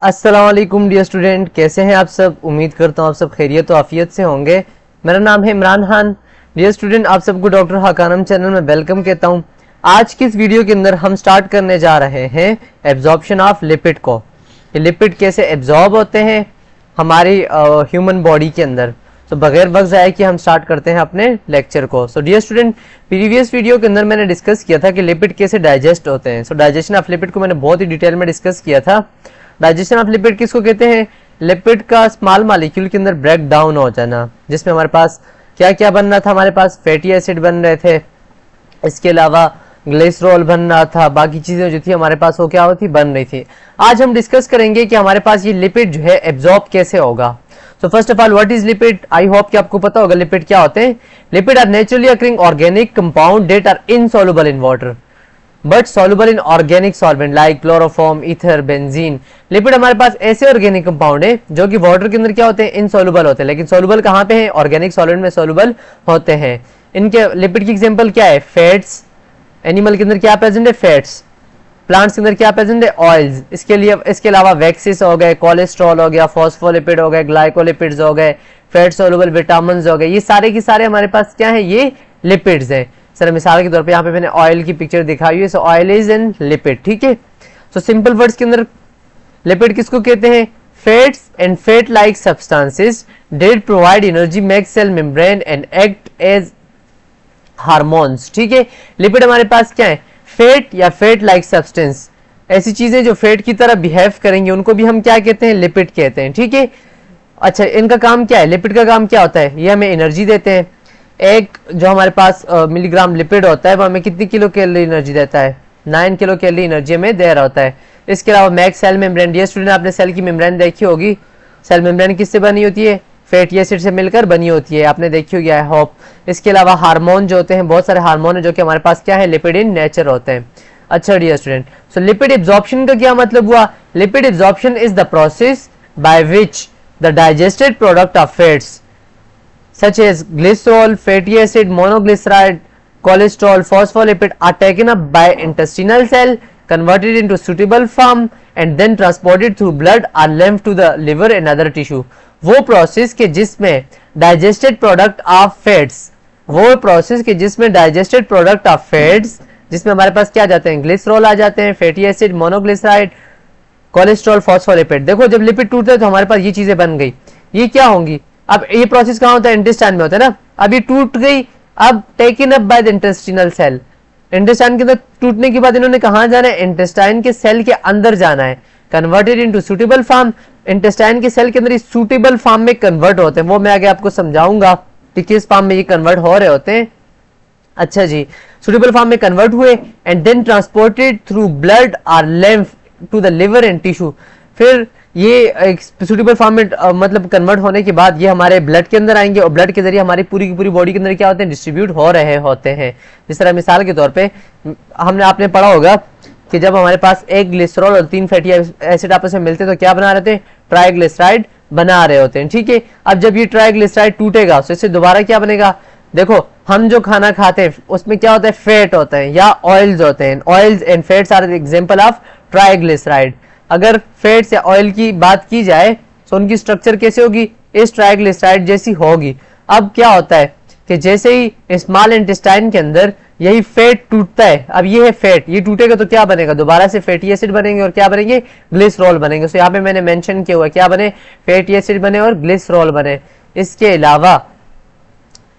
अस्सलाम वालेकुम dear student, कैसे हैं आप सब। उम्मीद करता हूँ आप सब खैरियत और आफियत से होंगे। मेरा नाम है इमरान खान। डियर स्टूडेंट, आप सबको डॉक्टर हकानम चैनल में वेलकम कहता हूँ। आज की इस वीडियो के अंदर हम स्टार्ट करने जा रहे हैं एब्जॉर्प्शन ऑफ लिपिड को। ये लिपिड कैसे एब्जॉर्ब होते हैं हमारी ह्यूमन बॉडी के अंदर। तो बगैर वक्त जाए कि हम स्टार्ट करते हैं अपने लेक्चर को। So dear student, previous video के अंदर मैंने डिस्कस किया था कि लिपिड कैसे डाइजेस्ट होते हैं। सो डाइजेशन ऑफ लिपिड को मैंने बहुत ही डिटेल में डिस्कस किया था। डाइजेशन ऑफ लिपिड किसको कहते हैं? लिपिड का स्मॉल मॉलिक्यूल के अंदर ब्रेक डाउन हो जाना, जिसमें हमारे पास क्या क्या बन रहा था। हमारे पास फैटी एसिड बन रहे थे, इसके अलावा ग्लिसरॉल बन रहा था, बाकी चीजें जो थी हमारे पास वो क्या होती बन रही थी। आज हम डिस्कस करेंगे कि हमारे पास ये लिपिड जो है एब्जॉर्ब कैसे होगा। So first of all, what is lipid? I hope कि आपको पता होगा लिपिड क्या होते हैं। Lipid are naturally occurring organic compound that are insoluble in water but soluble in organic solvent like chloroform, ether, benzene. Lipid हमारे पास ऐसे ऑर्गेनिक कंपाउंड है जो कि वाटर के अंदर क्या होते हैं? इनसॉल्युबल होते हैं, लेकिन सॉल्युबल कहाँ पे है? ऑर्गेनिक सॉल्वेंट में सॉल्युबल होते हैं। इनके लिपिड की एग्जांपल क्या है? फैट्स। एनिमल के अंदर क्या प्रेजेंट है? फैट्स। प्लांट्स के अंदर क्या प्रेजेंट है? ऑयल्स। इसके अलावा वैक्सीज हो गए, कोलेस्ट्रॉल हो गया, फॉस्फोलिपिड हो गए, ग्लाइकोलिपिड्स हो गए, फैट सॉल्युबल विटामिन्स हो गए। ये सारे के सारे हमारे पास क्या है? ये लिपिड्स हैं। सर मिसाल के तौर पे यहाँ पे मैंने ऑयल की पिक्चर दिखाई है। सो ऑयल इज एन लिपिड, ठीक है। सो सिंपल वर्ड्स के अंदर लिपिड किसको कहते हैं? Fats and fat like substances that provide energy, make cell membrane and act as hormones, ठीक है। लिपिड हमारे पास क्या है? फैट या फैट लाइक सब्सटेंस, ऐसी चीजें जो फैट की तरह बिहेव करेंगे उनको भी हम क्या कहते हैं? लिपिड कहते हैं, ठीक है। अच्छा, इनका काम क्या है? लिपिड का काम क्या होता है? ये हमें एनर्जी देते हैं। एक जो हमारे पास मिलीग्राम लिपिड होता है वो हमें कितनी किलो कैलोरी एनर्जी देता है? 9 किलो कैलोरी एनर्जी हमें दे रहा होता है। इसके अलावा make cell membrane. Dear student, आपने सेल की मेम्ब्रेन देखी होगी। सेल मेम्ब्रेन किससे बनी होती है? फैटी एसिड से मिलकर बनी होती है, आपने देखी होगी आई होप। इसके अलावा हार्मोन जो होते हैं, बहुत सारे हार्मोन है जो कि हमारे पास क्या है? लिपिड इन नेचर होते हैं। अच्छा डियर स्टूडेंट, सो लिपिड एब्जॉर्प्शन का क्या मतलब हुआ? Lipid absorption is the process by which the digested product of fats such as glycerol, fatty acid, monoglyceride, cholesterol, phospholipid are taken up by intestinal cell, converted into suitable form and then transported through blood or lymph to the liver and other tissue। वो process के जिसमें digested product of fats, वो process के जिसमें digested product of fats, जिसमें हमारे पास क्या जाते हैं? ग्लिसरॉल आ जाते हैं, fatty acid, monoglyceride, cholesterol, phospholipid. देखो जब लिपिड टूटते हैं तो हमारे पास ये चीजें बन गई। ये क्या होंगी? अब ये प्रोसेस कहाँ होता है? इंटेस्टाइन में होता है ना। अब ये टूट गई, अब taken up by the intestinal cell. Intestine के अंदर टूटने के बाद इन्होंने कहाँ जाना है? इंटेस्टाइन के सेल के अंदर जाना है। Converted into suitable form, intestine के सेल के अंदर सूटेबल फॉर्म में कन्वर्ट होते हैं। वो मैं आगे आपको समझाऊंगा कि किस फॉर्म में ये कन्वर्ट हो रहे होते हैं। अच्छा जी, सूटेबल फॉर्म में कन्वर्ट हुए and then transported through blood और lymph to the liver and tissue. फिर ये सूटेबल फॉर्म में मतलब कन्वर्ट होने के बाद ये हमारे ब्लड के अंदर आएंगे और ब्लड के जरिए हमारी पूरी की पूरी बॉडी के अंदर क्या होते हैं? डिस्ट्रीब्यूट हो रहे होते हैं। जिस तरह मिसाल के तौर पे आपने पढ़ा होगा कि जब हमारे पास एक ग्लिसरॉल और 3 फैटी एसिड आपस में मिलते हैं तो क्या बना रहे थे? ट्राइग्लिसराइड बना रहे होते हैं, ठीक है। अब जब ये ट्राइग्लिसराइड टूटेगा तो इससे दोबारा क्या बनेगा? देखो हम जो खाना खाते हैं उसमें क्या होता है? फैट होता है या ऑयल्स होते हैं। Oils and fats are example of triglyceride. अगर फैट्स या ऑयल की बात की जाए तो उनकी स्ट्रक्चर कैसे होगी? इस ट्राइग्लिसराइड जैसी होगी। अब क्या होता है कि जैसे ही स्मॉल इंटेस्टाइन के अंदर यही फैट टूटता है, अब ये है फैट, ये टूटेगा तो क्या बनेगा? दोबारा से फैटी एसिड बनेंगे और क्या बनेंगे? ग्लिसरॉल बनेंगे। सो यहाँ पे मैंने मेंशन किया हुआ क्या बने? फैटी एसिड बने और ग्लिसरॉल बने। इसके अलावा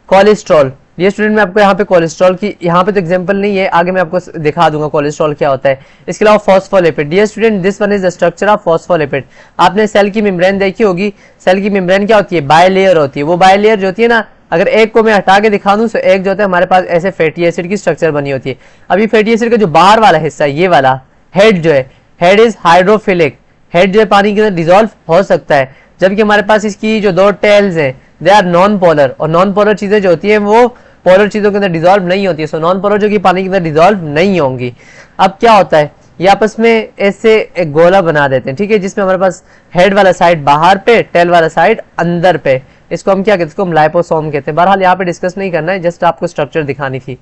कोलेस्ट्रॉल। ये स्टूडेंट मैं आपको यहाँ पे कोलेस्ट्रॉल की यहाँ पे तो एग्जांपल नहीं है, आगे मैं आपको दिखा दूंगा कोलेस्ट्रॉल क्या होता है। इसके अलावा phospholipid. Dear student, this one is the structure of phospholipid. आपने सेल की मेम्ब्रेन देखी होगी। सेल की मेम्ब्रेन क्या होती है? बायलेयर होती है। वो बायलेयर जो होती है ना, अगर एक को मैं हटा के दिखा दूं तो एक जो होता है हमारे पास ऐसे फैटी एसिड की स्ट्रक्चर बनी होती है। अभी फैटी एसिड का जो बाहर वाला हिस्सा है, ये वाला हेड जो है, हेड इज हाइड्रोफिलिक। हेड जो है पानी के अंदर डिजोल्व हो सकता है, जबकि हमारे पास इसकी जो 2 टेल्स हैं दे आर नॉन पोलर। और नॉन पोलर चीजें जो होती है वो पोलर चीजों के अंदर डिजोल्व नहीं होती है। सो नॉन पोलर जो कि पानी के अंदर डिजोल्व नहीं होंगी। अब क्या होता है? ये आपस में ऐसे एक गोला बना देते हैं, ठीक है, जिसमें हमारे पास हेड वाला साइड बाहर पे, टेल वाला साइड अंदर पे। इसको हम क्या कहते हैं? इसको हम लाइपोसोम कहते हैं। बहरहाल यहाँ पे डिस्कस नहीं करना है, जस्ट आपको स्ट्रक्चर दिखानी थी।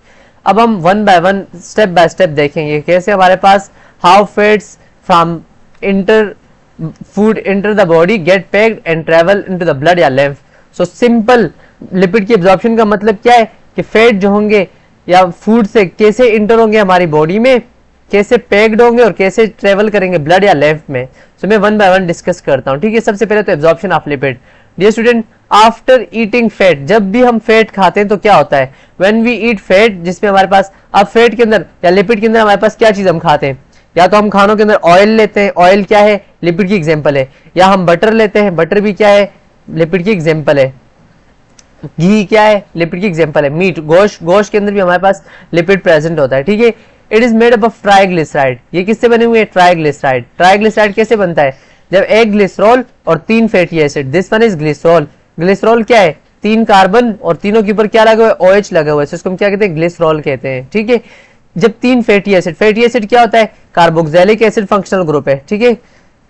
अब हम वन बाय स्टेप देखेंगे कैसे हमारे पास how fats from enter food enter the body, get packed and travel into the blood या lymph। सो सिंपल लिपिड की एब्जॉर्प्शन का मतलब क्या है कि फैट जो होंगे या फूड से कैसे इंटर होंगे हमारी बॉडी में, कैसे पैक्ड होंगे और कैसे ट्रेवल करेंगे ब्लड या lymph में। सो मैं वन बाय वन डिस्कस करता हूँ, ठीक है। सबसे पहले तो absorption of lipid. Dear student, after eating fat, जब भी हम फैट खाते हैं तो क्या होता है, व्हेन वी ईट फैट, जिसमें हमारे पास अब फैट के अंदर या लिपिड के अंदर हमारे पास क्या चीज हम खाते हैं, या तो हम खानों के अंदर ऑयल लेते हैं, ऑयल क्या है, लिपिड की एग्जांपल है, या हम बटर लेते हैं, बटर भी क्या है, लिपिड की एग्जांपल है, घी क्या है, लिपिड की एग्जांपल है, मीट, गोश्त, गोश्त के अंदर भी हमारे पास लिपिड प्रेजेंट होता है, ठीक है। It is made up of triglyceride. ये किससे बने हुए हैं, ट्राइग्लिसराइड। ट्राइग्लिसराइड कैसे बनता है, जब एक ग्लिसरॉल और 3 fatty acid, this one is glycerol. Glycerol क्या है, 3 कार्बन और तीनों के ऊपर क्या लगा हुआ है, OH लगा हुआ है, इसको हम क्या कहते हैं, ग्लिसरॉल कहते हैं, ठीक है। जब 3 फैटी एसिड, फैटी एसिड क्या होता है, कार्बोक्सिलिक एसिड फंक्शनल ग्रुप है, ठीक है।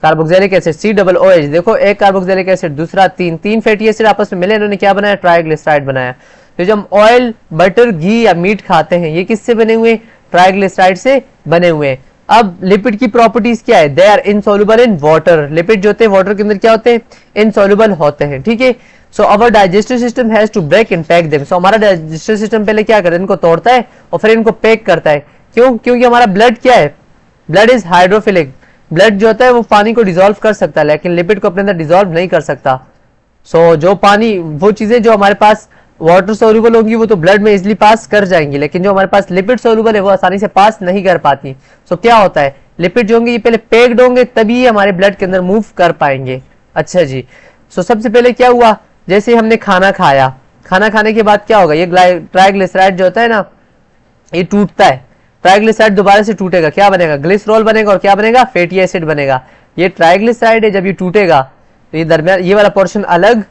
कार्बोक्सिलिक एसिड COOH, देखो एक कार्बोक्सिलिक एसिड, दूसरा 3 फैटी एसिड आपस में मिले, इन्होंने क्या बनाया, ट्राइग्लिसराइड बनाया। तो जब हम ऑयल, बटर, घी या मीट खाते हैं, ये किससे बने हुए, ट्राइग्लिसराइड से बने हुए हैं। अब लिपिड की प्रॉपर्टीज क्या है, they are insoluble in water. Lipid जो होते हैं वाटर के अंदर क्या होते हैं, इनसॉल्युबल होते हैं, ठीक है। So our digestive system has to break and pack them. So हमारा डाइजेस्टिव सिस्टम पहले क्या करता है, इनको तोड़ता है और फिर इनको पैक करता है। क्यों, क्योंकि हमारा ब्लड क्या है, ब्लड इज हाइड्रोफिलिक। ब्लड जो होता है वो पानी को डिसॉल्व कर सकता है, लेकिन लिपिड को अपने अंदर डिसॉल्व नहीं कर सकता। सो जो पानी, वो चीजें जो हमारे पास वाटर सोल्यूबल होंगी वो तो ब्लड में इजिली पास कर जाएंगी, लेकिन जो हमारे पास लिपिड सोल्यूबल है वो आसानी से पास नहीं कर पाती। सो क्या होता है, लिपिड जो होंगे ये पहले पैक्ड होंगे, तभी हमारे ब्लड के अंदर मूव कर पाएंगे। अच्छा जी, सो सबसे पहले क्या हुआ, जैसे हमने खाना खाया, खाना खाने के बाद क्या होगा, ये ट्राइग्लिसराइड जो होता है ना, ये टूटता है। ट्राइग्लिसराइड दोबारा से टूटेगा, क्या बनेगा, ग्लिसरॉल बनेगा, और क्या बनेगा, फैटी एसिड बनेगा। ये ट्राइग्लिसराइड है, जब ये टूटेगा तो ये दरमियान, ये वाला पोर्शन अलग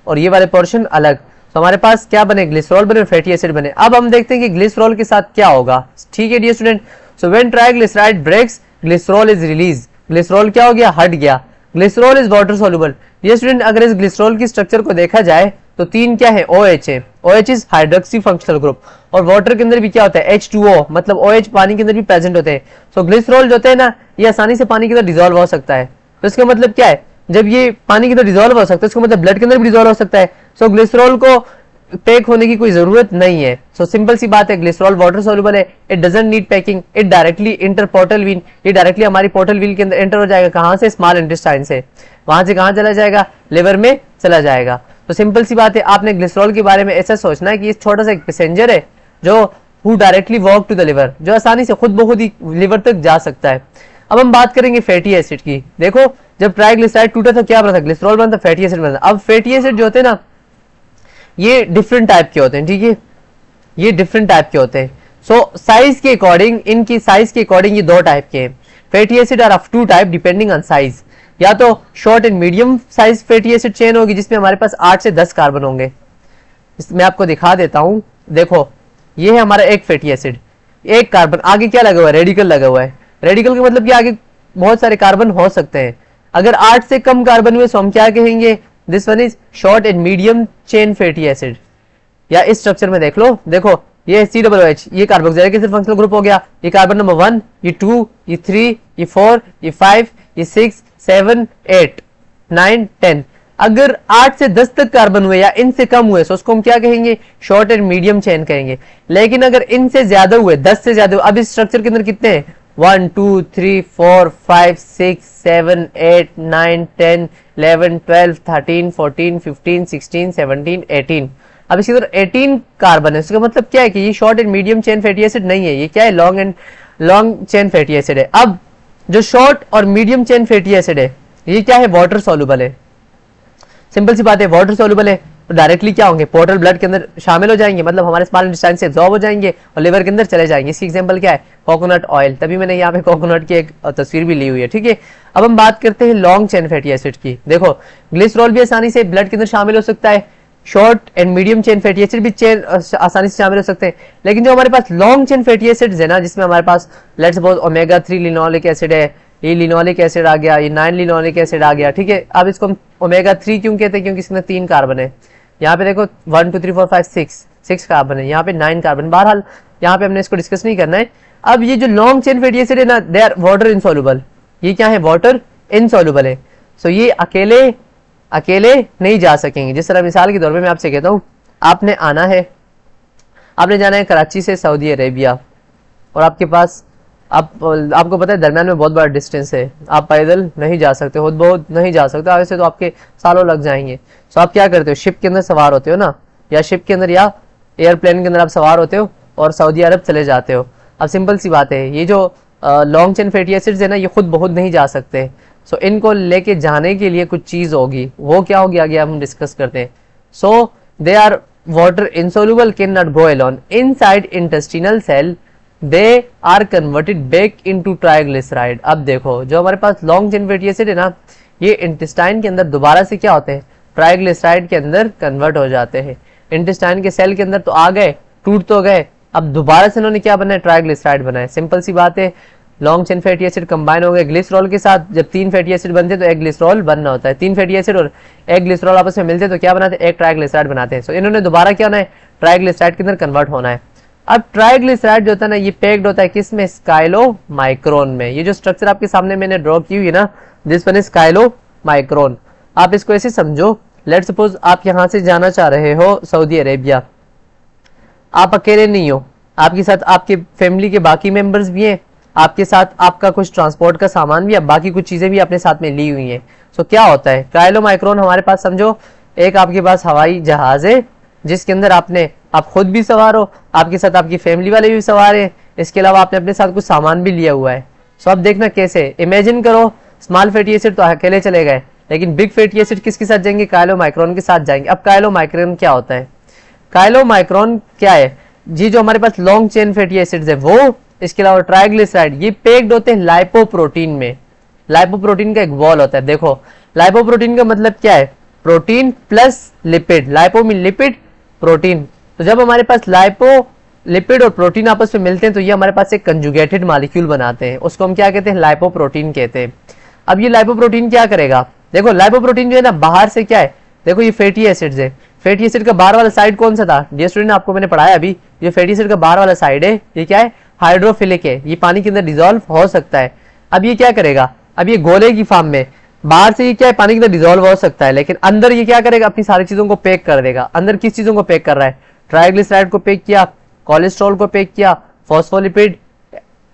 और ये वाले पोर्शन अलग, तो हमारे पास क्या बने, ग्लिसरॉल बने और फैटी एसिड बने। अब हम देखते हैं कि ग्लिसरॉल के साथ क्या होगा, ठीक है dear student. So when triglyceride breaks, glycerol is release. Glycerol क्या हो गया, हट गया। Glycerol is water soluble. Dear student, अगर इस ग्लिसरॉल की स्ट्रक्चर को देखा जाए तो 3 क्या है, OH है। OH is hydroxy functional group, और वाटर के अंदर भी क्या होता है, H2O, मतलब OH पानी के अंदर भी प्रेजेंट होते हैं। सो ग्लिसरॉल जो होता है ना, ये आसानी से पानी के अंदर डिसॉल्व हो सकता है। तो इसका मतलब क्या है, जब ये पानी के अंदर डिसॉल्व हो सकता है, इसका मतलब ब्लड के अंदर भी डिसॉल्व हो सकता है। सो ग्लिसरॉल को पैक होने की कोई जरूरत नहीं है। सो सिंपल सी बात है, ग्लिसरॉल वाटर सोल्यूबल है, it doesn't need packing, it directly enter portal vein, ये डायरेक्टली हमारी पोर्टल वील के अंदर एंटर हो जाएगा। कहां से, स्मॉल इंटेस्टाइन से, वहां से कहां चला जाएगा, लिवर में चला जाएगा। तो सिंपल सी बात है, आपने ग्लिसरॉल के बारे में ऐसा सोचना है कि ये छोटा सा एक पैसेंजर है जो who directly walk to the liver, जो आसानी से खुद ब खुद ही लिवर तक जा सकता है। अब हम बात करेंगे फैटी एसिड की। देखो जब ट्राइग्लिसराइड टूटा था क्या बना था, ग्लिसरॉल बना था, फैटी एसिड बना था। अब फैटी एसिड जो होते हैं ना, ये डिफरेंट टाइप के होते हैं, ठीक है, ये डिफरेंट टाइप के होते हैं। सो साइज के अकॉर्डिंग, इनकी साइज के अकॉर्डिंग ये 2 टाइप के हैं। Fatty acid are of 2 type depending on size, या तो short and medium size fatty acid chain होगी जिसमें हमारे पास 8 से 10 कार्बन होंगे। मैं आपको दिखा देता हूं, देखो ये है हमारा एक फैटी एसिड, एक कार्बन, आगे क्या लगा हुआ है, रेडिकल लगा हुआ है। रेडिकल का मतलब कि आगे बहुत सारे कार्बन हो सकते हैं। अगर 8 से कम कार्बन हुए तो हम क्या कहेंगे, this one is short and medium chain fatty acid. या इस स्ट्रक्चर में देख लो, देखो ये COOH, ये कार्बोक्सिलिक एसिड फंक्शनल ग्रुप हो गया, ये कार्बन नंबर 1, ये 2, ये 3, ये 4, ये 5, ये 6, 7, 8, 9, 10। अगर 8 से 10 तक कार्बन हुए या इनसे कम हुए तो उसको हम क्या कहेंगे, शॉर्ट एंड मीडियम चेन कहेंगे। लेकिन अगर इनसे ज्यादा हुए, 10 से ज्यादा हुए, अब इस स्ट्रक्चर के अंदर कितने हैं, 1 2 3 4 5 6 7 8 9 10 11 12 13 14 15 16 17 18। अब इसके अंदर 18 कार्बन है। इसका मतलब क्या है कि ये short and medium chain fatty acid नहीं है, ये क्या है, लॉन्ग चेन फैटी एसिड है। अब जो शॉर्ट और मीडियम चेन फैटी एसिड है ये क्या है, वाटर सॉल्युबल है। सिंपल सी बात है, वाटर सॉल्युबल है तो डायरेक्टली क्या होंगे, पोर्टल ब्लड के अंदर शामिल हो जाएंगे, मतलब हमारे स्मॉल इंटेस्टाइन से एब्जॉर्ब हो जाएंगे और लिवर के अंदर चले जाएंगे। इसकी एग्जांपल क्या है, कोकोनट ऑयल, तभी मैंने यहाँ पे कोकोनट की एक तस्वीर भी ली हुई है, ठीक है। अब हम बात करते हैं लॉन्ग चेन फैटी एसिड की। देखो ग्लिसरॉल भी आसानी से ब्लड के अंदर शामिल हो सकता है, short and medium chain fatty acid भी चेन आसानी से शामिल हो सकते हैं। लेकिन जो हमारे पास लॉन्ग चेन फैटी एसिड्स है ना, जिसमें हमारे पास let's suppose omega 3 linoleic acid है, ये लिनोलिक एसिड आ गया, ये 9 लिनोलिक एसिड आ गया, ठीक है। अब इसको हम ओमेगा 3 क्यों कहते हैं, क्योंकि इसमें 3 कार्बन है। यहाँ पे देखो 1 2 3 4 5 6 कार्बन है, यहाँ पे 9 कार्बन। बहरहाल यहाँ पे हमने इसको डिस्कस नहीं करना है। अब ये जो लॉन्ग चेन फैटी एसिड है ना, दे आर वाटर इनसॉल्युबल। ये क्या है, वाटर इनसॉल्युबल है। सो ये अकेले अकेले नहीं जा सकेंगे। जिस तरह मिसाल के तौर पे मैं आपसे कहता हूँ, आपने आना है, आपने जाना है कराची से सऊदी अरेबिया, और आपके पास आपको पता है दरम्यान में बहुत बड़ा डिस्टेंस है, आप पैदल नहीं जा सकते, खुद बहुत नहीं जा सकते, वैसे तो आपके सालों लग जाएंगे। सो आप क्या करते हो, शिप के अंदर सवार होते हो ना, या शिप के अंदर या एयरप्लेन के अंदर आप सवार होते हो और सऊदी अरब चले जाते हो। अब सिंपल सी बात है, ये जो लॉन्ग चेन फैटी एसिड्स है ना, ये खुद बहुत नहीं जा सकते। सो इनको लेके जाने के लिए कुछ चीज होगी, वो क्या होगी आगे हम डिस्कस करते हैं। So they are water insoluble, cannot go alone inside intestinal cell, they are converted back into triglyceride। अब देखो जो हमारे पास लॉन्ग चेन फैटी एसिड है ना, ये इंटेस्टाइन के अंदर दोबारा से क्या होते हैं, ट्राइग्लिसराइड के अंदर कन्वर्ट हो जाते हैं। इंटेस्टाइन के सेल के अंदर तो आ गए, टूट तो गए, अब दोबारा से उन्होंने क्या बनाया, ट्राइग्लिसराइड बनाए। सिंपल सी बात है, long chain fatty acid combine हो गए ग्लिसरॉल के साथ। जब 3 फैटी एसिड बनते हैं तो एक ग्लिसरॉल बनना होता है। 3 फैटी एसिड और एक ग्लिसरॉल आपस में मिलते हैं तो क्या बनाते हैं, एक ट्राइग्लिसराइड बनाते हैं। सो इन्होंने दोबारा क्या होना है, ट्राइग्लिसराइड के अंदर कन्वर्ट होना है। अब ट्राइग्लिसराइड जो होता है ना, ये पैक्ड होता है किस में, स्काइलोमाइक्रोन में। ये जो स्ट्रक्चर आपके सामने मैंने ड्रॉ की हुई है ना, दिस वन इज स्काइलोमाइक्रोन। आप इसको ऐसे समझो, लेट्स सपोज आप यहाँ से जाना चाह रहे हो सऊदी अरेबिया, आप अकेले नहीं हो, आपके साथ आपके फैमिली के बाकी मेंबर्स भी हैं, आपके साथ आपका कुछ ट्रांसपोर्ट का सामान भी है, बाकी कुछ चीजें भी अपने साथ में ली हुई हैं। सो क्या होता है, ट्राइलोमाइक्रोन हमारे पास समझो एक आपके पास हवाई जहाज है जिसके अंदर आप खुद भी सवार हो, आपके साथ आपकी फैमिली वाले भी सवार हैं, इसके अलावा आपने अपने साथ कुछ सामान भी लिया हुआ है। सो अब देखना कैसे, इमेजिन करो स्मॉल फैटी एसिड तो अकेले चले गए, लेकिन बिग फैटी एसिड किसके साथ जाएंगे, काइलोमाइक्रोन के साथ जाएंगे। अब काइलोमाइक्रोन क्या होता है, काइलोमाइक्रोन क्या है जी, जो हमारे पास लॉन्ग चेन फैटी एसिड्स है वो, इसके अलावा ट्राइग्लिसराइड, ये पैक्ड होते हैं लाइपोप्रोटीन में। लाइपोप्रोटीन का एक वॉल होता है। देखो लाइपोप्रोटीन का मतलब क्या है, प्रोटीन प्लस लिपिड, लाइपो में लिपिड, प्रोटीन। तो जब हमारे पास लाइपो लिपिड और प्रोटीन आपस में मिलते हैं तो ये हमारे पास एक कंजुगेटेड मॉलिक्यूल बनाते हैं, उसको हम क्या कहते हैं, लाइपोप्रोटीन कहते हैं। अब ये लाइपोप्रोटीन क्या करेगा, देखो लाइपोप्रोटीन जो है ना बाहर से क्या है, देखो ये फैटी एसिड्स है, फैटी एसिड का बाहर वाला साइड कौन सा था, डियर स्टूडेंट आपको मैंने पढ़ाया अभी, ये फैटी एसिड का बाहर वाला साइड है, ये क्या है, हाइड्रोफिलिक है, ये पानी के अंदर डिसॉल्व हो सकता है। अब ये क्या करेगा, अब ये गोले की फॉर्म में, बाहर से ये क्या है, पानी के अंदर डिसॉल्व हो सकता है, लेकिन अंदर ये क्या करेगा, अपनी सारी चीजों को पैक कर देगा। अंदर किस चीजों को पैक कर रहा है, ट्राइग्लिसराइड को पैक किया, कोलेस्ट्रॉल को पैक किया, फॉस्फोलिपिड,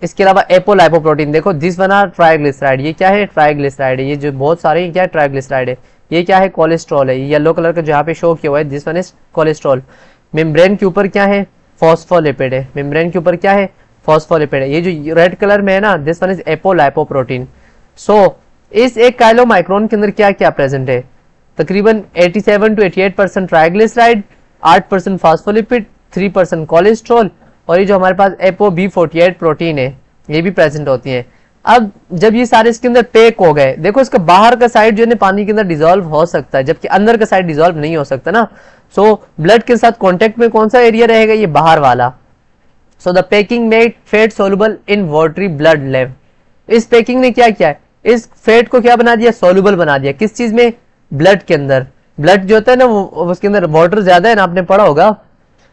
इसके अलावा एपोलाइपोप्रोटीन। देखो दिस वन आर ट्राइग्लिसराइड, ये क्या है, ट्राइग्लिसराइड है, ये जो बहुत सारे क्या है, ट्राइग्लिसराइड है। ये क्या है, कोलेस्ट्रॉल है, ये येलो कलर का जो यहाँ पे शो किया हुआ है, this one is cholesterol. Membrane के ऊपर क्या है, फॉस्फोलिपिड है, मेम्ब्रेन के ऊपर क्या है, फॉस्फोलिपिड है। ये जो रेड कलर में है ना, दिस वन इज एपोलाइपोप्रोटीन। सो इस एक काइलोमाइक्रोन के अंदर क्या क्या प्रेजेंट है, तकरीबन 87 to 88% ट्राइग्लिसराइड, 8% फॉस्फोलिपिड, 3% कोलेस्ट्रॉल, और ये जो हमारे पास ApoB48 प्रोटीन है ये भी प्रेजेंट होती है। अब जब ये सारे इसके अंदर पैक हो गए, देखो इसका बाहर का साइड जो है पानी के अंदर डिसॉल्व हो सकता है, जबकि अंदर का साइड डिसॉल्व नहीं हो सकता ना। सो ब्लड के साथ कांटेक्ट में कौन सा एरिया रहेगा, ये बाहर वाला। So the packing made fat soluble in watery blood लेव। इस पैकिंग ने क्या किया है, इस फैट को क्या बना दिया, सोल्यूबल बना दिया, किस चीज में, ब्लड के अंदर। ब्लड जो होता है ना वो उसके अंदर वाटर ज्यादा है ना, आपने पढ़ा होगा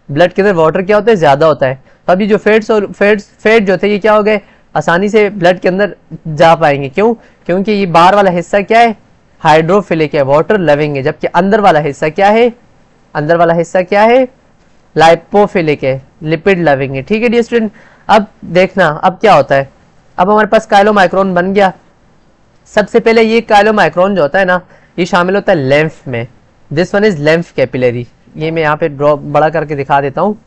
ब्लड के अंदर वाटर क्या होता है, ज्यादा होता है। तो अभी जो फैट जो थे ये क्या हो गए, आसानी से ब्लड के अंदर जा पाएंगे। क्यों, क्योंकि ये बाहर वाला हिस्सा क्या है, हाइड्रोफिलिक है, वाटर लविंग है, जबकि अंदर वाला हिस्सा क्या है, अंदर वाला हिस्सा क्या है, लाइपोफिलिक है, लिपिड लविंग है। ठीक है डियर स्टूडेंट, अब देखना अब क्या होता है। अब हमारे पास काइलोमाइक्रोन बन गया। सबसे पहले ये काइलोमाइक्रोन जो होता है ना, ये शामिल होता है लेम्फ में, this one is lymph capillary. ये मैं यहाँ पे ड्रॉ बड़ा करके दिखा देता हूँ,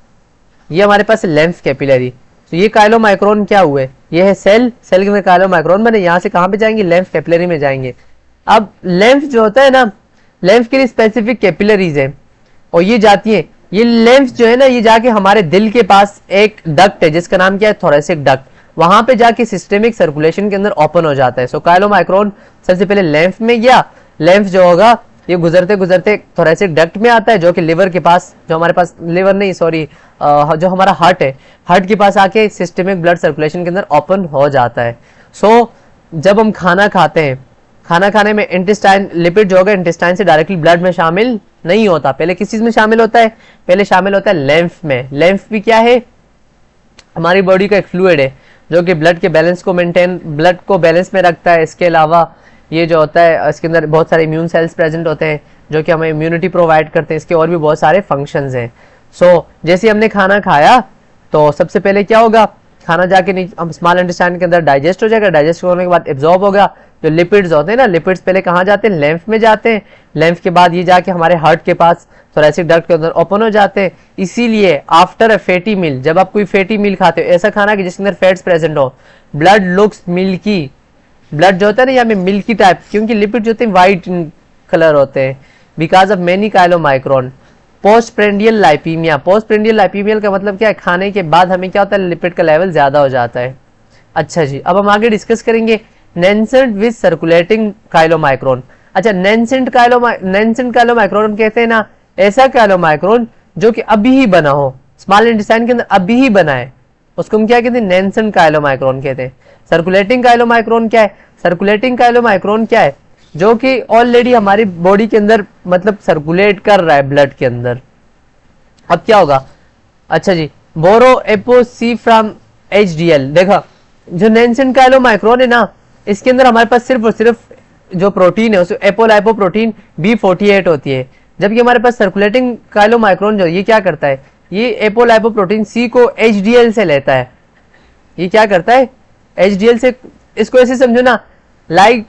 ये हमारे पास लेम्फ कैपिलरी। तो ये काइलोमाइक्रोन क्या हुए, ये है सेल, सेल के अंदर काइलोमाइक्रोन बने, यहाँ से कहाँ पे जाएंगे, लेम्फ कैपिलरी में जाएंगे। अब लेम्फ जो होता है ना, लेम्फ के लिए स्पेसिफिक कैपिलरीज है और ये जाती है, ये लेम्फ जो है ना ये जाके हमारे दिल के पास एक डक्ट है जिसका नाम क्या है, थोरेसिक डक्ट, वहां पे जाके सिस्टेमिक सर्कुलेशन के अंदर ओपन हो जाता है। सो काइलोमाइक्रोन सबसे पहले लेम्फ में गया, लेम्फ जो होगा ये गुजरते गुजरते थोरेसिक डक्ट में आता है जो कि लिवर के पास, जो हमारे पास लिवर नहीं सॉरी जो हमारा हार्ट है, हार्ट के पास आके सिस्टेमिक ब्लड सर्कुलेशन के अंदर ओपन हो जाता है। सो जब हम खाना खाते हैं, खाना खाने में इंटेस्टाइन लिपिड जो होगा इंटेस्टाइन से डायरेक्टली ब्लड में शामिल नहीं होता, पहले किस चीज में शामिल होता है, पहले शामिल होता है लेम्फ में। लेम्फ भी क्या है, हमारी बॉडी का एक फ्लूइड है जो कि ब्लड के बैलेंस को मेंटेन, ब्लड को बैलेंस में रखता है। इसके अलावा ये जो होता है इसके अंदर बहुत सारे इम्यून सेल्स प्रेजेंट होते हैं जो कि हमें इम्यूनिटी प्रोवाइड करते हैं। इसके और भी बहुत सारे फंक्शंस हैं। सो जैसे हमने खाना खाया तो सबसे पहले क्या होगा, खाना जाके हम स्मॉल इंटेस्टाइन के अंदर डाइजेस्ट हो जाएगा, डाइजेस्ट होने के बाद एब्जॉर्ब होगा। जो लिपिड्स होते हैं ना, लिपिड्स पहले कहाँ जाते हैं, लेम्फ में जाते हैं, लेम्फ के बाद ये जाके हमारे हार्ट के पास थोरेसिक डक्ट के अंदर ओपन हो जाते हैं। इसीलिए आफ्टर अ फैटी मील, जब आप कोई फैटी मील खाते हो, ऐसा खाना कि जिसके अंदर फैट्स प्रेजेंट हो, ब्लड लुक्स मिल्की, ब्लड जो होता है ना यहाँ में मिल्की टाइप, क्योंकि लिपिड जो होते हैं व्हाइट कलर होते हैं बिकॉज ऑफ मेनी काइलोमाइक्रोन। पोस्टप्रेंडियल लाइपीमिया, पोस्टप्रेंडियल लाइपीमिया का मतलब क्या है, खाने के बाद हमें क्या होता है, लिपिड का लेवल ज्यादा हो जाता है। अच्छा जी, अब हम आगे डिस्कस करेंगे नेसेंट विद सर्कुलेटिंग काइलोमाइक्रोन। अच्छा, नेसेंट काइलोमाइक्रोन कहते हैं ना ऐसा काइलोमाइक्रोन जो कि अभी ही बना हो, स्मॉल इंटेस्टाइन के अंदर अभी ही बना है, उसको हम क्या कहते हैं, नेसेंट काइलोमाइक्रोन कहते हैं। सर्कुलेटिंग काइलोमाइक्रोन क्या है, सर्कुलेटिंग काइलोमाइक्रोन क्या है, जो कि ऑलरेडी हमारी बॉडी के अंदर मतलब सर्कुलेट कर रहा है ब्लड के अंदर। अब क्या होगा, अच्छा जी, बोरो एपोसी फ्रॉम HDL। देखा, जो नेसेंट काइलोमाइक्रोन है ना, इसके अंदर हमारे पास सिर्फ और सिर्फ जो प्रोटीन है उसमें एपोलाइपोप्रोटीन B48 होती है, जबकि हमारे पास सर्कुलेटिंग काइलोमाइक्रोन जो ये क्या करता है, ये एपोलाइपोप्रोटीन C को HDL से लेता है। ये क्या करता है, HDL से, इसको ऐसे समझो ना, लाइक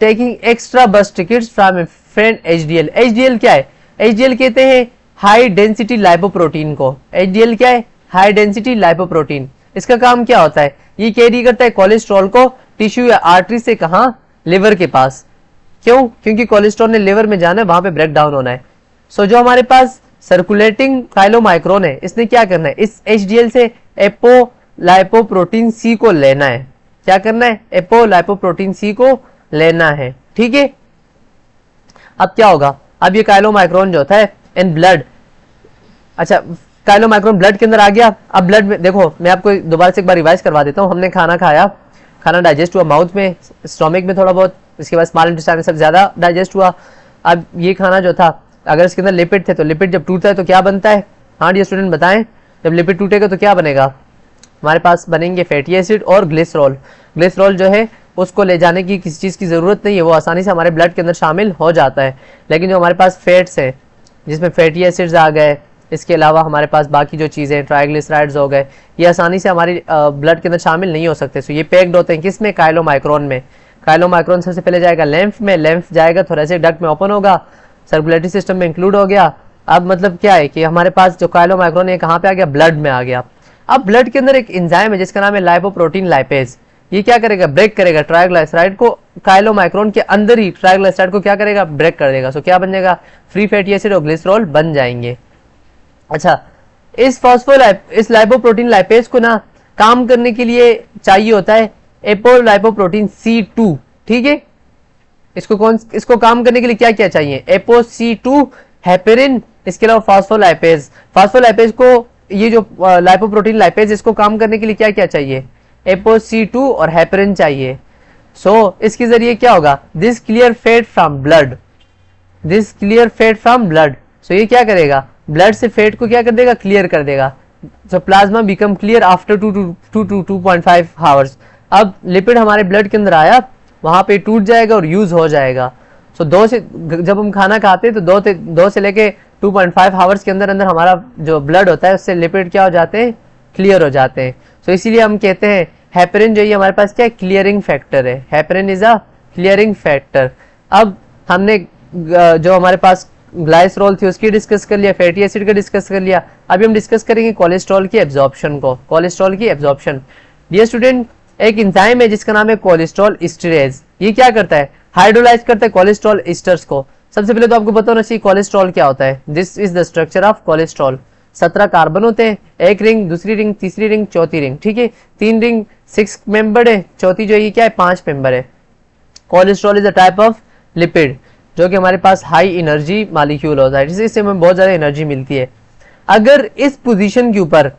टेकिंग एक्स्ट्रा बस tickets from A friend HDL। HDL क्या है, HDL कहते हैं हाई डेंसिटी लाइपोप्रोटीन को। HDL क्या है, हाई डेंसिटी लाइपोप्रोटीन। इसका काम क्या होता है, ये कैरी करता है कोलेस्ट्रॉल को टिश्यू या आर्टरी से, कहां, लिवर के पास। क्यों, क्योंकि कोलेस्ट्रॉल ने लिवर में जाना है, वहां पे ब्रेक डाउन होना है। सो जो हमारे पास सर्कुलेटिंग काइलोमाइक्रोन है, इसने क्या करना है, इस HDL से एपोलाइपोप्रोटीन C को लेना है। क्या करना है, एपोलाइपोप्रोटीन C को लेना है, ठीक है। अब क्या होगा, अब ये काइलोमाइक्रोन जो होता है इन ब्लड, अच्छा काइलोमाइक्रोन ब्लड के अंदर आ गया। अब ब्लड में देखो, मैं आपको दोबारा से एक बार रिवाइज करवा देता हूँ। हमने खाना खाया, खाना डाइजेस्ट हुआ माउथ में, स्टोमक में थोड़ा बहुत, इसके बाद स्मॉल इंटेस्टाइन में सब ज्यादा डाइजेस्ट हुआ। अब ये खाना जो था, अगर इसके अंदर लिपिड थे तो लिपिड जब टूटता है तो क्या बनता है, हाँ डियर स्टूडेंट बताएं, जब लिपिड टूटेगा तो क्या बनेगा, हमारे पास बनेंगे फैटी एसिड और ग्लिसरॉल। ग्लिसरॉल जो है उसको ले जाने की किसी चीज की जरूरत नहीं है, वो आसानी से हमारे ब्लड के अंदर शामिल हो जाता है। लेकिन जो हमारे पास फैट्स है जिसमें फैटी एसिड्स आ गए, इसके अलावा हमारे पास बाकी जो चीजें ट्राइग्लिसराइड्स हो गए, ये आसानी से हमारी ब्लड के अंदर शामिल नहीं हो सकते। सो ये पैक्ड होते हैं किसमें, काइलोमाइक्रोन में। काइलोमाइक्रोन सबसे पहले जाएगा लेम्फ में, लेम्फ जाएगा थोरेसिक डक्ट में ओपन होगा, सर्कुलेटरी सिस्टम में इंक्लूड हो गया। अब मतलब क्या है कि हमारे पास जो काइलोमाइक्रोन है कहाँ पे आ गया, ब्लड में आ गया। अब ब्लड के अंदर एक एंजाइम है जिसका नाम है लाइपोप्रोटीन लाइपेज। ये क्या करेगा, ब्रेक करेगा ट्राइग्लिसराइड को, काइलोमाइक्रोन के अंदर ही ट्राइग्लिसराइड को क्या करेगा, ब्रेक कर देगा। सो क्या बन जाएगा, फ्री फैटी एसिड और ग्लिसरॉल बन जाएंगे। अच्छा, इस लाइपोप्रोटीन लाइपेज को ना काम करने के लिए चाहिए होता है एपोलाइपोप्रोटीन C2, ठीक है। इसको काम करने के लिए क्या क्या चाहिए, एपो C2, हेपेरिन, इसके अलावा फास्फोलाइपेज। फास्फोलाइपेज को, ये जो लाइपोप्रोटीन लाइपेज, इसको काम करने के लिए क्या क्या चाहिए, एपो C2 और हेपेरिन चाहिए। सो इसके जरिए क्या होगा, this clear fat from blood, this clear fat from blood. So ये क्या करेगा, ब्लड से फैट को क्या कर देगा, क्लियर कर देगा। सो plasma become clear after 2 to 2.5 hours. अब लिपिड हमारे ब्लड के अंदर आया, वहां पे टूट जाएगा और यूज हो जाएगा। सो जब हम खाना खाते हैं तो 2 से लेके 2.5 आवर्स के अंदर अंदर हमारा जो ब्लड होता है उससे लिपिड क्या हो जाते हैं, क्लियर हो जाते हैं। सो इसीलिए हम कहते हैं हेपेरिन जो ये हमारे पास क्या है, क्लियरिंग फैक्टर है। Heparin is a clearing factor. अब हमने जो हमारे पास ग्लाइसरॉल थी उसकी डिस्कस कर लिया, फैटी एसिड का डिस्कस कर लिया। अभी हम डिस्कस करेंगे कोलेस्ट्रॉल की एब्जॉर्प्शन को। कोलेस्ट्रॉल की एब्जॉर्प्शन, डियर स्टूडेंट, एक एंजाइम है जिसका नाम है कोलेस्ट्रॉल एस्टरेज। ये क्या करता है, हाइड्रोलाइज करता है कोलेस्ट्रॉल एस्टर्स को। सबसे पहले तो आपको पता होना चाहिए कोलेस्ट्रॉल क्या होता है। This is the structure of cholesterol. 17 carbon होते हैं, एक रिंग, दूसरी रिंग, तीसरी रिंग, चौथी रिंग, ठीक है। 3 रिंग 6 मेंबर्ड है, चौथी जो ये क्या है 5 मेंबर है। Cholesterol is a type of lipid जो कि हमारे पास हाई एनर्जी मॉलिक्यूल होता है, इससे हमें बहुत ज्यादा एनर्जी मिलती है। अगर इस पोजीशन के ऊपर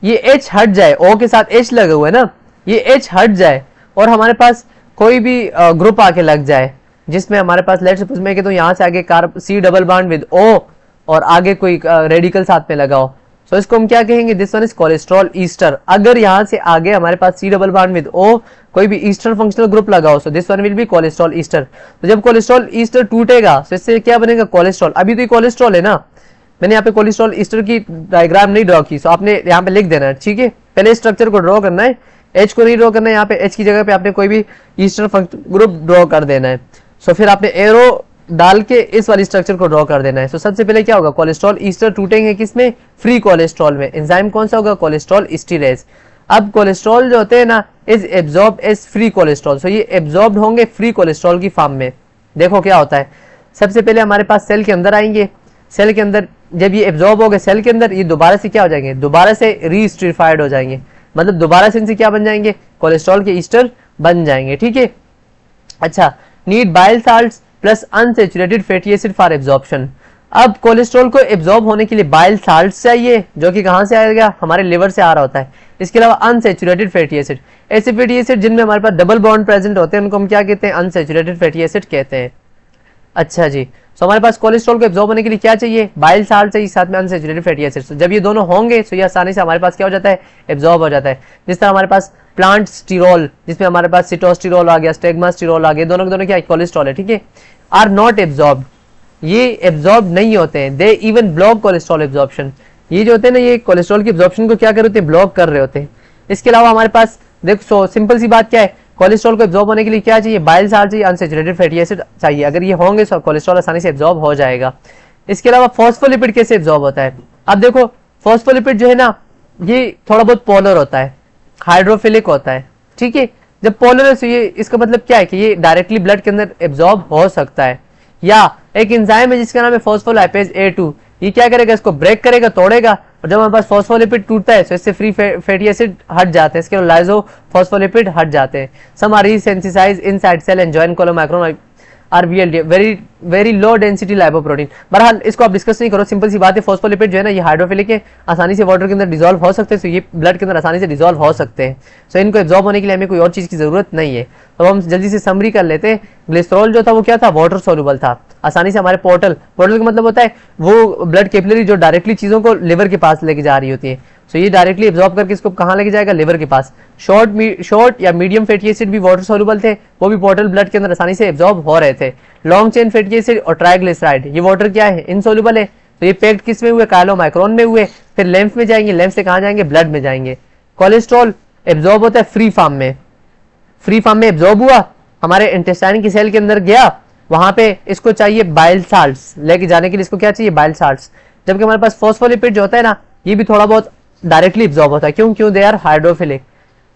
ये H हट जाए, O के साथ H लगा हुआ है ना, ये H हट जाए और हमारे पास कोई भी ग्रुप आके लग जाए जिसमें हमारे पास लेट्स सपोज मैं कहता हूं यहां से आगे C double bond with O और आगे कोई रेडिकल साथ में लगाओ, सो इसको हम क्या कहेंगे, this one is cholesterol Easter. अगर यहां से आगे हमारे पास C double bond with O कोई भी ईस्टर फंक्शनल ग्रुप लगा हो, so this one will be cholesterol Easter. तो जब कोलेस्ट्रॉल ईस्टर टूटेगा तो इससे क्या बनेगा, कोलेस्ट्रॉल। अभी तो ये कोलेस्ट्रॉल है ना, मैंने यहाँ पे कोलेस्ट्रॉल ईस्टर की डायग्राम नहीं ड्रॉ की, सो आपने यहाँ पे लिख देना है, ठीक है। पहले स्ट्रक्चर को ड्रॉ करना है, एच को नहीं ड्रॉ करना है, यहाँ पे एच की जगह पे आपने कोई भी ईस्टर फंक्शन ग्रुप ड्रॉ कर देना है। सो फिर आपने एरो डाल के इस वाली स्ट्रक्चर को ड्रॉ कर देना है। सो सबसे पहले क्या होगा, कोलेस्ट्रॉल ईस्टर टूटेंगे किसमें, फ्री कोलेस्ट्रॉल में। एंजाइम कौन सा होगा, कोलेस्ट्रॉल एस्टिरेज। अब कोलेस्ट्रॉल जो होते हैं ना is absorb as free cholesterol, so ये एब्जॉर्ब होंगे फ्री कोलेस्ट्रॉल की फॉर्म में। देखो क्या होता है, सबसे पहले हमारे पास सेल के अंदर आएंगे, सेल के अंदर जब ये एब्जॉर्ब हो गए सेल के अंदर, ये दोबारा से क्या हो जाएंगे, दोबारा से रीस्ट्रिफाइड हो जाएंगे, मतलब दोबारा से इनसे क्या बन जाएंगे, कोलेस्ट्रॉल के ईस्टर बन जाएंगे, ठीक है। अच्छा, need bile salts plus unsaturated fatty acid for absorption. अब कोलेस्ट्रॉल को एब्जॉर्ब होने के लिए बाइल साल्ट्स चाहिए, जो कि कहां से आएगा, हमारे लिवर से आ रहा होता है। इसके अलावा अनसैचुरेटेड फैटी एसिड, ऐसे फैटी एसिड जिनमें हमारे पास डबल बॉन्ड प्रेजेंट होते हैं उनको हम क्या कहते हैं, अनसैचुरेटेड फैटी एसिड कहते हैं। अच्छा जी, तो हमारे पास कोलेस्ट्रॉल को एब्जॉर्ब होने के लिए क्या चाहिए, बाइल साल्ट चाहिए, साथ में अनसैचुरेटेड फैटी एसिड। तो जब ये दोनों होंगे तो ये आसानी से हमारे पास क्या हो जाता है, एब्जॉर्ब हो जाता है। जिस तरह हमारे पास प्लांट स्टीरोल, जिसमें हमारे पास सिटोस्टिरोल आ गया, स्टेग्मा स्टीरोल आ गया, दोनों के दोनों क्या कोलेस्ट्रॉल है, ठीक है, आर नॉट एब्जॉर्ब, ये एब्जॉर्ब नहीं होते हैं। They even block cholesterol absorption, ये जो होते हैं ना ये कोलेस्ट्रॉल की एब्जॉर्प्शन को क्या कर रहे होते हैं, ब्लॉक कर रहे होते हैं। इसके अलावा हमारे पास देखो सिंपल सी बात क्या है, कोलेस्ट्रॉल को एब्जॉर्ब होने के लिए क्या चाहिए, बाइल साल्ट चाहिए, अनसैचुरेटेड फैटी एसिड चाहिए। अगर ये होंगे तो कोलेस्ट्रॉल आसानी से एब्जॉर्ब हो जाएगा। इसके अलावा फॉस्फोलिपिड कैसे एब्जॉर्ब होता है, अब देखो फॉस्फोलिपिड जो है ना ये थोड़ा बहुत पोलर होता है, हाइड्रोफिलिक होता है, ठीक है। जब पोलर है तो ये इसका मतलब क्या है कि ये डायरेक्टली ब्लड के अंदर एब्जॉर्ब हो सकता है। या एक एंजाइम है जिसका नाम है फॉस्फोलाइपेज A2, ये क्या करेगा, इसको ब्रेक करेगा, तोड़ेगा, और जब हमारे पास फॉस्फोलिपिड टूटता है तो इससे फ्री फैटी एसिड हट जाते हैं, इसके लाइजो फॉस्फोलिपिड हट जाते हैं। Some are resensitised inside cell and join chylomicron RBLD, very low density lipoprotein. बहरहाल इसको आप डिस्कस नहीं करो, सिंपल सी बात है, फॉस्फोलिपिड जो है ना ये हाइड्रोफिलिक है, आसानी से वाटर के अंदर डिसॉल्व हो सकते हैं, तो ये ब्लड के अंदर आसानी से डिसॉल्व हो सकते हैं। सो इनको एब्जॉर्ब होने के लिए हमें कोई और चीज की जरूरत नहीं है। तो हम जल्दी से समरी कर लेते हैं। ग्लिसरॉल जो था वो क्या था, वाटर सोल्यूबल था, आसानी से हमारे पोर्टल का मतलब होता है वो ब्लड कैपिलरी जो डायरेक्टली चीजों को लिवर के पास लेके जा रही होती है। सो ये डायरेक्टली एब्जॉर्ब करके इसको कहां लेके जाएगा, लिवर के पास। शॉर्ट या मीडियम फैटी एसिड भी वाटर सोल्यूबल थे, वो भी पोर्टल ब्लड के अंदर आसानी से एब्जॉर्ब हो रहे थे। लॉन्ग चेन फैटी एसिड और ट्राइग्लिसराइड, ये वाटर क्या है, इनसोल्यूबल है, तो ये पैक्ड किस में हुए, कायलोमाइक्रोन में हुए, फिर लेम्फ में जाएंगे, लेम्फ से कहां जाएंगे, ब्लड में जाएंगे। कोलेस्ट्रॉल एब्जॉर्ब होता है फ्री फॉर्म में, फ्री फॉर्म में एब्जॉर्ब हुआ, हमारे इंटेस्टाइन की सेल के अंदर गया, वहां पे इसको चाहिए बाइल साल्ट्स, लेके जाने के लिए इसको क्या चाहिए, बाइल साल्ट्स। जबकि हमारे पास फॉस्फोलिपिड जो होता है ना ये भी थोड़ा बहुत डायरेक्टली एब्जॉर्ब होता है, क्यों दे आर हाइड्रोफिलिक,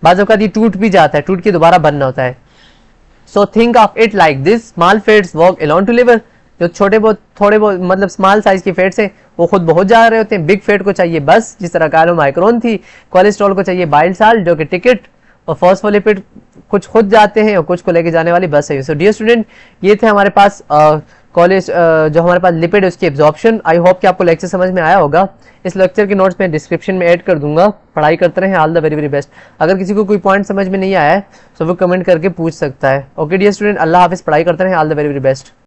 बाज़ औक़ात ये टूट भी जाता है, टूट के दोबारा बनना होता है। So think of it like this, small fats walk alone to liver, जो छोटे बहुत थोड़े बहुत मतलब स्मॉल साइज के फैट्स हैं वो खुद बहुत जा रहे होते हैं, बिग फैट को चाहिए बस, जिस तरह कायलोमाइक्रोन थी। कोलेस्ट्रॉल को चाहिए बाइल साल्ट जो कि टिकट, और फॉस्फोलिपिड कुछ खुद जाते हैं और कुछ को लेके जाने वाली बस है। सो डियर स्टूडेंट, ये थे हमारे पास कॉलेज जो हमारे पास लिपिड है उसकी एब्जॉर्प्शन। आई होप कि आपको लेक्चर समझ में आया होगा। इस लेक्चर के नोट्स में डिस्क्रिप्शन में ऐड कर दूंगा। पढ़ाई करते रहें, all the very very best. अगर किसी को कोई पॉइंट समझ में नहीं आया है तो वो कमेंट करके पूछ सकता है। ओके डियर स्टूडेंट, अल्लाह हाफिज़, पढ़ाई करते रहें, all the very very best.